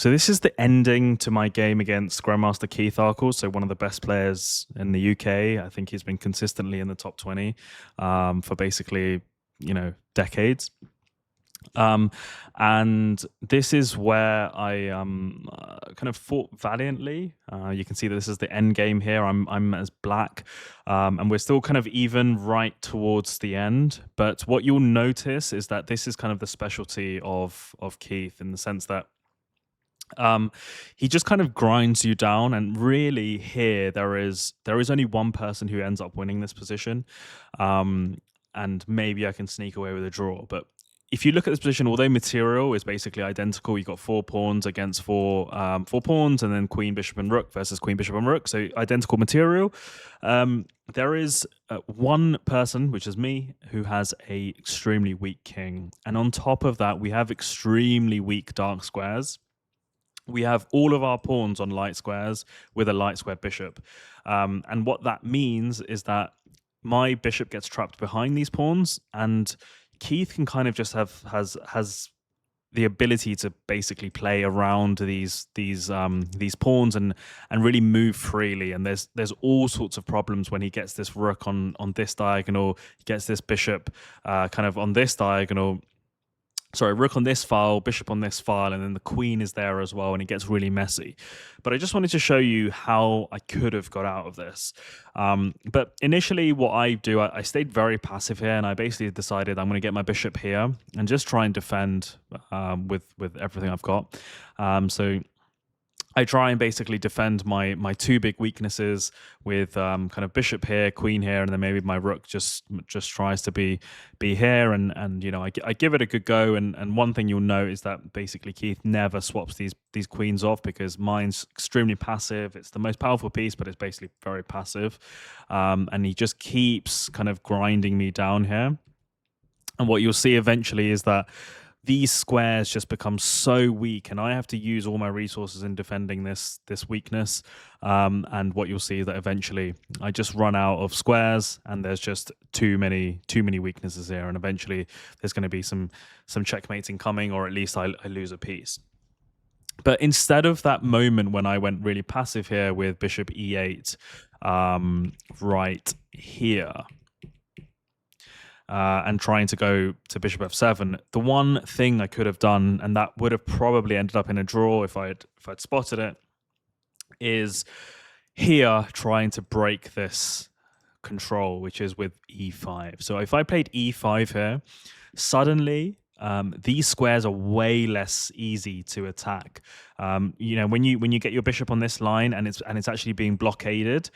So this is the ending to my game against Grandmaster Keith Arkell, so one of the best players in the UK. I think he's been consistently in the top 20 for basically, decades. Um, and this is where I kind of fought valiantly. You can see that this is the end game here. I'm as black, and we're still kind of even right towards the end. But what you'll notice is that this is kind of the specialty of Keith, in the sense that he just kind of grinds you down, and really here there is only one person who ends up winning this position, and maybe I can sneak away with a draw. But if you look at this position, although material is basically identical, you've got four pawns against four pawns, and then queen, bishop, and rook versus queen, bishop, and rook, so identical material. There is one person, which is me, who has a extremely weak king, and on top of that, we have extremely weak dark squares. We have all of our pawns on light squares with a light square bishop. And what that means is that my bishop gets trapped behind these pawns, and Keith can kind of just has the ability to basically play around these pawns and really move freely. And there's all sorts of problems when he gets this rook on this diagonal, he gets this bishop kind of on this diagonal. Sorry, rook on this file, bishop on this file, and then the queen is there as well, and it gets really messy. But I just wanted to show you how I could have got out of this. But initially, what I do, I stayed very passive here, and I basically decided I'm going to get my bishop here and just try and defend with everything I've got. So I try and basically defend my two big weaknesses with kind of bishop here, queen here, and then maybe my rook just tries to be here, and I give it a good go. And one thing you'll note is that basically Keith never swaps these queens off, because mine's extremely passive. It's the most powerful piece, but it's basically very passive, and he just keeps kind of grinding me down here. And what you'll see eventually is that these squares just become so weak, and I have to use all my resources in defending this weakness. And what you'll see is that eventually I just run out of squares, and there's just too many weaknesses here, and eventually there's going to be some checkmating coming, or at least I lose a piece. But instead of that moment when I went really passive here with bishop e8 right here, and trying to go to bishop f7, the one thing I could have done, and that would have probably ended up in a draw if I'd spotted it, is here trying to break this control, which is with e5. So if I played e5 here, suddenly these squares are way less easy to attack. When you get your bishop on this line and it's actually being blockaded,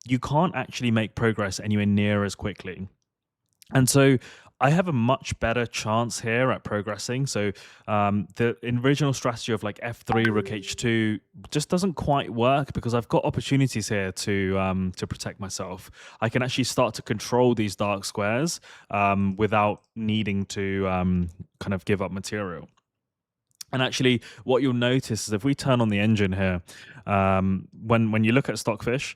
you can't actually make progress anywhere near as quickly. And so I have a much better chance here at progressing. So the original strategy of like f3, rook h2 just doesn't quite work, because I've got opportunities here to protect myself. I can actually start to control these dark squares without needing to kind of give up material. And actually, what you'll notice is if we turn on the engine here, when you look at Stockfish,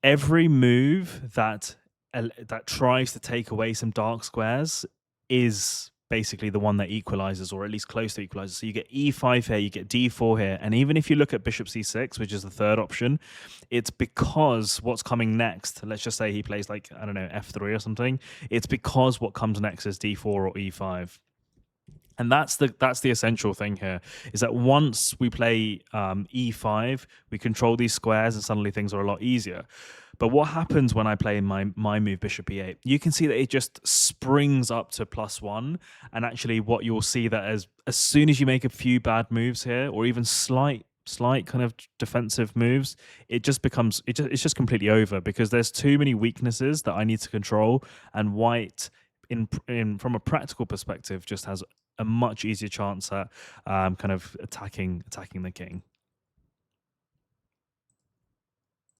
every move that tries to take away some dark squares is basically the one that equalizes, or at least close to equalizes. So you get e5 here, you get d4 here, and even if you look at bishop c6, which is the third option, it's because what's coming next, let's just say he plays like, I don't know, f3 or something, it's because what comes next is d4 or e5. And that's the essential thing here, is that once we play e5, we control these squares, and suddenly things are a lot easier. But what happens when I play my move bishop e8? You can see that it just springs up to +1, and actually what you'll see that as soon as you make a few bad moves here, or even slight kind of defensive moves, it's just completely over, because there's too many weaknesses that I need to control, and white from a practical perspective just has a much easier chance at kind of attacking the king.